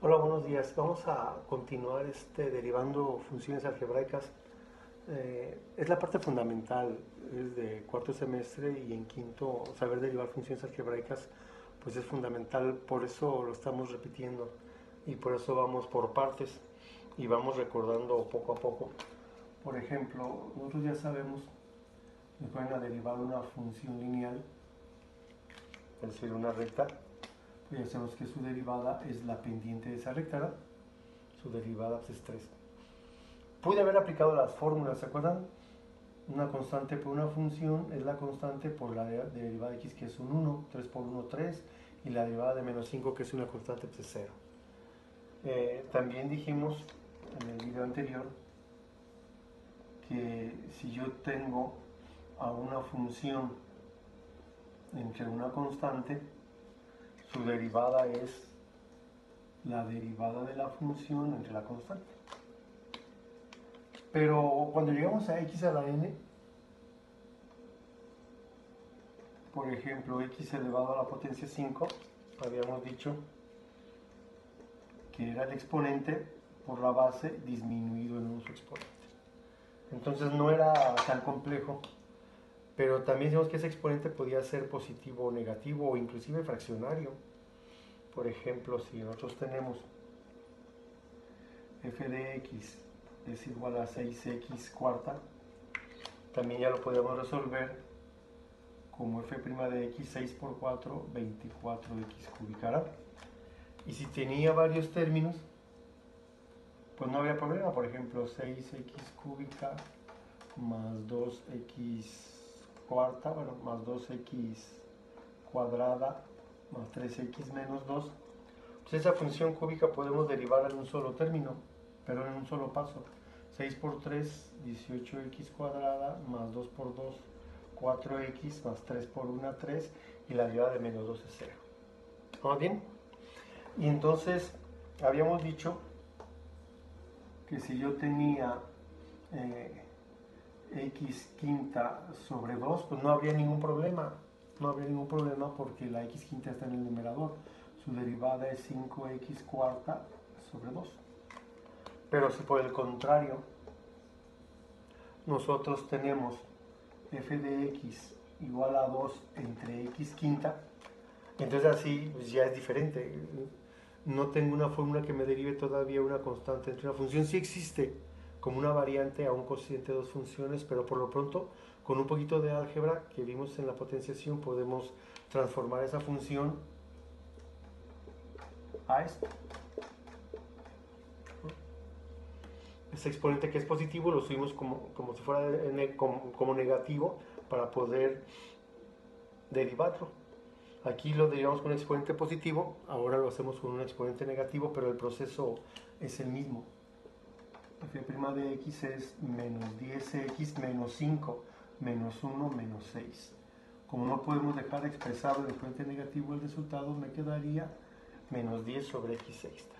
Hola, buenos días. Vamos a continuar derivando funciones algebraicas. Es la parte fundamental, es de cuarto semestre y en quinto saber derivar funciones algebraicas pues es fundamental, por eso lo estamos repitiendo y por eso vamos por partes y vamos recordando poco a poco. Por ejemplo, nosotros ya sabemos que pueden derivar una función lineal, es decir, una recta, pues ya sabemos que su derivada es la pendiente de esa recta, ¿verdad? Su derivada pues, es 3. Pude haber aplicado las fórmulas, ¿se acuerdan? Una constante por una función es la constante por la derivada de x, que es un 1, 3 por 1, 3, y la derivada de menos 5, que es una constante, pues es 0. También dijimos en el video anterior que si yo tengo a una función entre una constante, su derivada es la derivada de la función entre la constante. Pero cuando llegamos a x a la n, por ejemplo, x elevado a la potencia 5, habíamos dicho que era el exponente por la base disminuido en un subexponente. Entonces no era tan complejo, pero también decimos que ese exponente podía ser positivo o negativo o inclusive fraccionario. Por ejemplo, si nosotros tenemos f de x es igual a 6x cuarta, también ya lo podemos resolver como f' de x 6 por 4, 24x cúbica. Y si tenía varios términos, pues no había problema. Por ejemplo, 6x cúbica más 2x cuarta, bueno, más 2x cuadrada más 3x menos 2. Pues esa función cúbica podemos derivar en un solo término, pero en un solo paso. 6 por 3, 18x cuadrada más 2 por 2, 4x más 3 por 1, 3, y la derivada de menos 2 es 0. ¿Vamos bien? Y entonces habíamos dicho que si yo tenía x quinta sobre 2, pues no habría ningún problema. No habría ningún problema porque la x quinta está en el numerador. Su derivada es 5x cuarta sobre 2. Pero si por el contrario nosotros tenemos f de x igual a 2 entre x quinta, entonces así pues ya es diferente. No tengo una fórmula que me derive todavía una constante entre una función. Sí existe como una variante a un cociente de dos funciones, pero por lo pronto con un poquito de álgebra que vimos en la potenciación podemos transformar esa función a esto. Ese exponente que es positivo lo subimos como si fuera como negativo para poder derivarlo. Aquí lo derivamos con un exponente positivo, ahora lo hacemos con un exponente negativo, pero el proceso es el mismo. f' de x es menos 10x menos 5 menos 1 menos 6. Como no podemos dejar expresado el exponente negativo, el resultado me quedaría menos 10 sobre x sexta.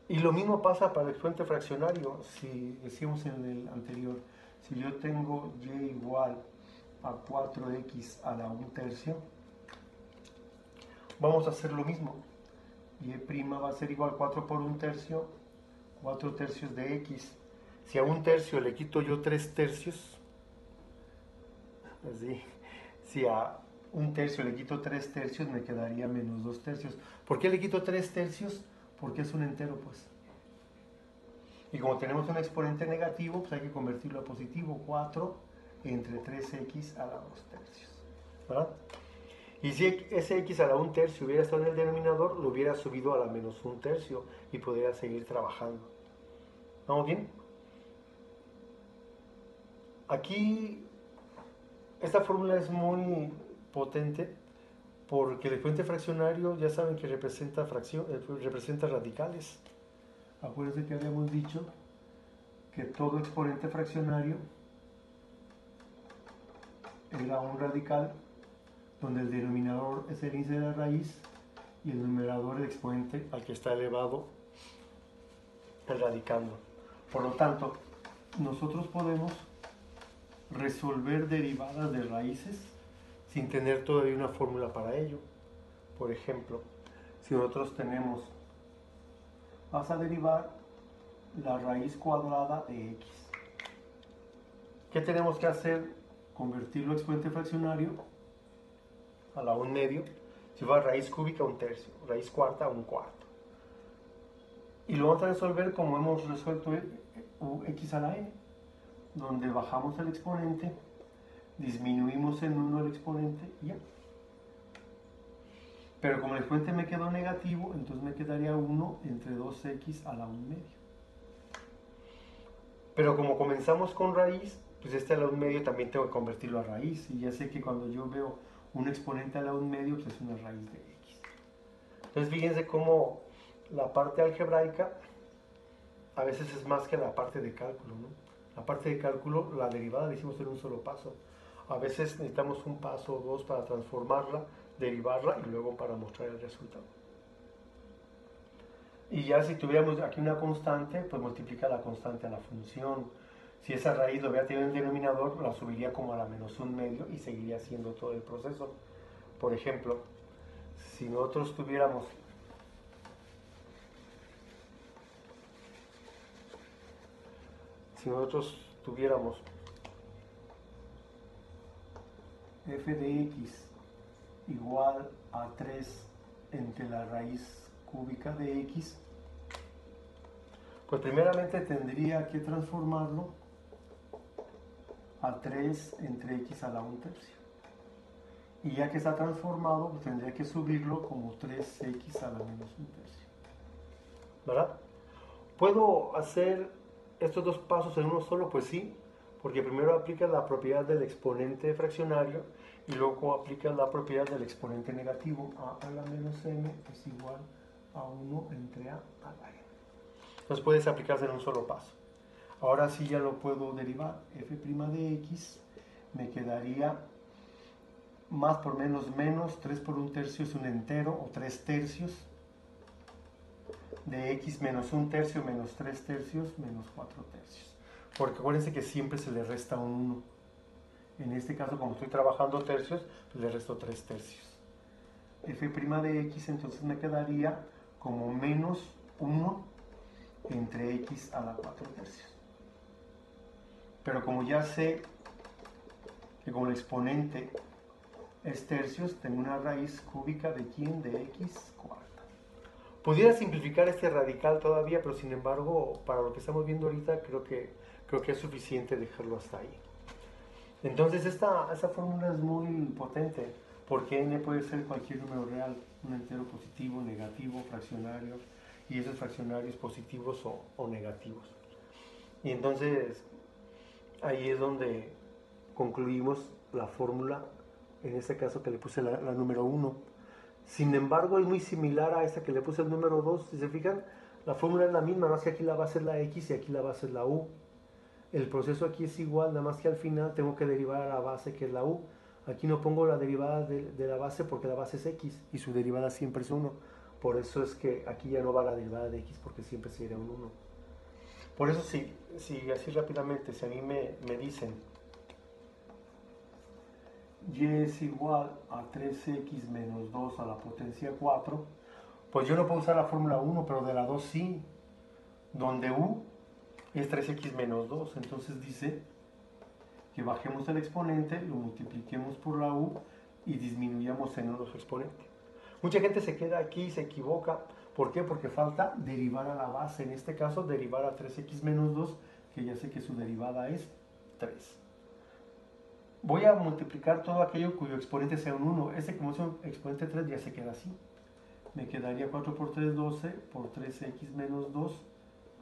Y lo mismo pasa para el exponente fraccionario. Si decíamos en el anterior, si yo tengo y igual a 4x a la 1/3, vamos a hacer lo mismo. Y' va a ser igual a 4 por 1/3, 4/3 de x. Si a 1/3 le quito yo 3/3, así, si a 1/3 le quito 3/3, me quedaría menos 2/3. ¿Por qué le quito 3/3? Porque es un entero, pues. Y como tenemos un exponente negativo, pues hay que convertirlo a positivo. 4 entre 3x a la 2/3. ¿Verdad? Y si ese x a la 1/3 hubiera estado en el denominador, lo hubiera subido a la menos 1/3 y podría seguir trabajando. ¿Vamos bien? Aquí esta fórmula es muy potente porque el exponente fraccionario ya saben que representa radicales. Acuérdense que habíamos dicho que todo exponente fraccionario era un radical donde el denominador es el índice de la raíz y el numerador el exponente al que está elevado el radicando. Por lo tanto, nosotros podemos resolver derivadas de raíces sin tener todavía una fórmula para ello. Por ejemplo, si nosotros tenemos, vas a derivar la raíz cuadrada de x. ¿Qué tenemos que hacer? Convertirlo a exponente fraccionario a la 1/2. Si fuera raíz cúbica, 1/3. Raíz cuarta, 1/4. Y lo vamos a resolver como hemos resuelto x a la n, donde bajamos el exponente, disminuimos en 1 el exponente y ya. Pero como el exponente me quedó negativo, entonces me quedaría 1 entre 2x a la 1/2. Pero como comenzamos con raíz, pues este a la 1/2 también tengo que convertirlo a raíz. Y ya sé que cuando yo veo un exponente a la 1/2, pues es una raíz de x. Entonces fíjense cómo la parte algebraica a veces es más que la parte de cálculo, ¿no? La parte de cálculo, la derivada la hicimos en un solo paso. A veces necesitamos un paso o dos para transformarla, derivarla y luego para mostrar el resultado. Y ya si tuviéramos aquí una constante, pues multiplica la constante a la función. Si esa raíz lo hubiera tenido en el denominador, la subiría como a la menos 1/2 y seguiría haciendo todo el proceso. Por ejemplo, si nosotros tuviéramos f de x igual a 3 entre la raíz cúbica de x, pues primeramente tendría que transformarlo a 3 entre x a la 1/3. Y ya que está transformado, pues tendría que subirlo como 3x a la menos 1/3. ¿Verdad? ¿Puedo hacer estos dos pasos en uno solo? Pues sí, porque primero aplica la propiedad del exponente fraccionario y luego aplica la propiedad del exponente negativo. A la menos m es igual a 1 entre a la n. Entonces puedes aplicarse en un solo paso. Ahora sí ya lo puedo derivar. F' de x me quedaría más por menos menos, 3 por 1/3 es un entero o 3/3 de x menos 1/3 menos 3/3 menos 4/3. Porque acuérdense que siempre se le resta un 1. En este caso, como estoy trabajando tercios, pues le resto 3/3. F' de x entonces me quedaría como menos 1 entre x a la 4/3. Pero como ya sé que como el exponente es tercios, tengo una raíz cúbica de ¿quién? De x cuarta. Pudiera simplificar este radical todavía, pero sin embargo, para lo que estamos viendo ahorita, creo que es suficiente dejarlo hasta ahí. Entonces esta fórmula es muy potente, porque n puede ser cualquier número real, un entero positivo, negativo, fraccionario, y esos fraccionarios positivos o negativos. Y entonces ahí es donde concluimos la fórmula, en este caso que le puse la número 1. Sin embargo, es muy similar a esta que le puse el número 2. Si se fijan, la fórmula es la misma, nada más que aquí la base es la x y aquí la base es la u. El proceso aquí es igual, nada más que al final tengo que derivar a la base que es la u. Aquí no pongo la derivada de la base porque la base es x y su derivada siempre es 1. Por eso es que aquí ya no va la derivada de x porque siempre sería un 1. Por eso si así rápidamente, si a mí me dicen y es igual a 3x menos 2 a la potencia 4, pues yo no puedo usar la fórmula 1, pero de la 2 sí, donde u es 3x menos 2, entonces dice que bajemos el exponente, lo multipliquemos por la u y disminuyamos en uno su exponente. Mucha gente se queda aquí y se equivoca. ¿Por qué? Porque falta derivar a la base, en este caso derivar a 3x menos 2, que ya sé que su derivada es 3. Voy a multiplicar todo aquello cuyo exponente sea un 1. Este, como es un exponente 3, ya se queda así. Me quedaría 4 por 3, 12, por 3x menos 2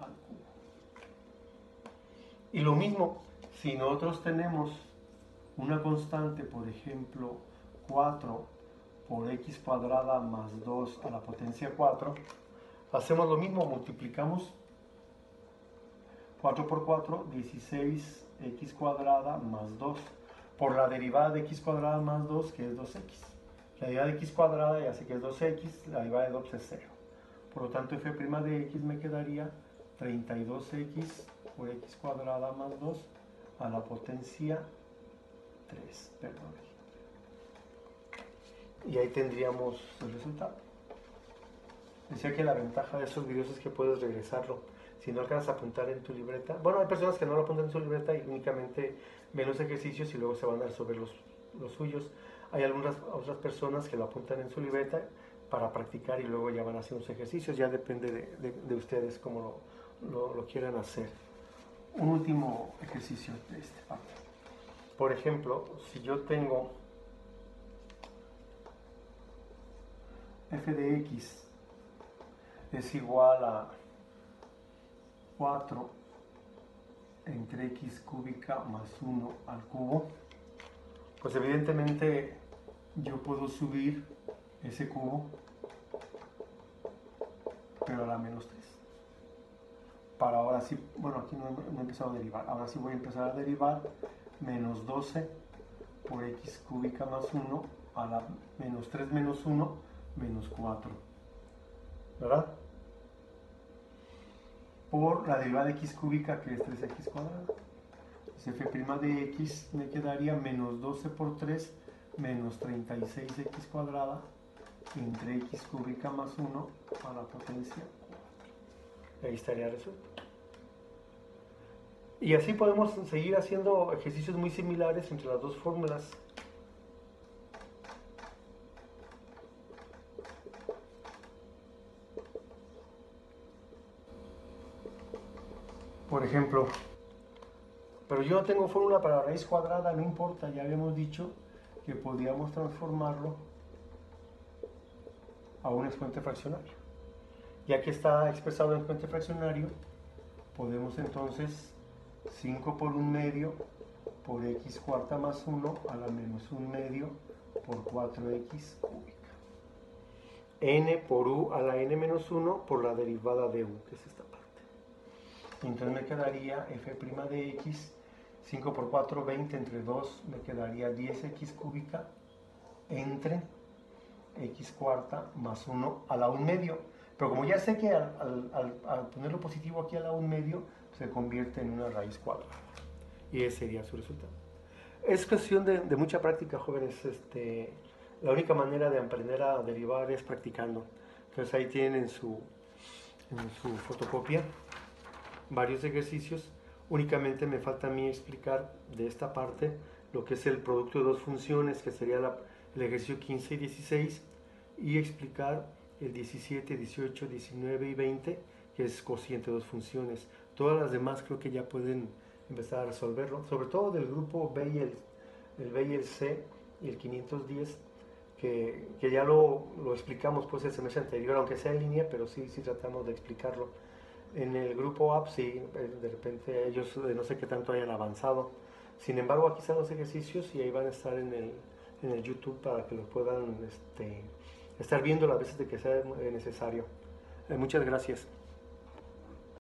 al cubo. Y lo mismo, si nosotros tenemos una constante, por ejemplo, 4 por x cuadrada más 2 a la potencia 4, hacemos lo mismo, multiplicamos 4 por 4, 16x cuadrada más 2. Por la derivada de x cuadrada más 2, que es 2x. La derivada de x cuadrada ya sé que es 2x, la derivada de 2 es 0. Por lo tanto, f' de x me quedaría 32x por x cuadrada más 2 a la potencia 3. Perdón. Y ahí tendríamos el resultado. Decía que la ventaja de esos videos es que puedes regresarlo. Si no alcanzas a apuntar en tu libreta, bueno, hay personas que no lo apuntan en su libreta y únicamente ven los ejercicios y luego se van a resolver los suyos. Hay algunas otras personas que lo apuntan en su libreta para practicar y luego ya van a hacer los ejercicios. Ya depende de ustedes cómo lo quieran hacer. Un último ejercicio de esta parte. Por ejemplo, si yo tengo f de x es igual a 4 entre x cúbica más 1 al cubo, pues evidentemente yo puedo subir ese cubo, pero a la menos 3. Para ahora sí, bueno, aquí no he empezado a derivar, ahora sí voy a empezar a derivar menos 12 por x cúbica más 1 a la menos 3 menos 1 menos 4, ¿verdad? Por la derivada de x cúbica, que es 3x cuadrada. Entonces f' de x me quedaría menos 12 por 3 menos 36x cuadrada entre x cúbica más 1 a la potencia 4. Ahí estaría resuelto. Y así podemos seguir haciendo ejercicios muy similares entre las dos fórmulas. Por ejemplo, pero yo no tengo fórmula para raíz cuadrada, no importa, ya habíamos dicho que podíamos transformarlo a un exponente fraccionario. Ya que está expresado en exponente fraccionario, podemos entonces 5 por 1 medio por x cuarta más 1 a la menos 1 medio por 4x cúbica. N por u a la n menos 1 por la derivada de u, que es esta parte. Entonces me quedaría f' de x, 5 por 4, 20, entre 2 me quedaría 10x cúbica entre x cuarta más 1 a la 1 medio. Pero como ya sé que al ponerlo positivo aquí a la 1 medio, se convierte en una raíz cuadrada. Y ese sería su resultado. Es cuestión de mucha práctica, jóvenes. La única manera de aprender a derivar es practicando. Entonces ahí tienen en su fotocopia varios ejercicios. Únicamente me falta a mí explicar de esta parte lo que es el producto de dos funciones, que sería el ejercicio 15 y 16, y explicar el 17, 18, 19 y 20, que es cociente de dos funciones. Todas las demás creo que ya pueden empezar a resolverlo, sobre todo del grupo B y el B y el C y el 510, que ya lo explicamos pues el semestre anterior, aunque sea en línea, pero sí tratamos de explicarlo. En el grupo app sí, de repente ellos no sé qué tanto hayan avanzado. Sin embargo, aquí están los ejercicios y ahí van a estar en el YouTube para que los puedan estar viendo las veces de que sea necesario. Muchas gracias.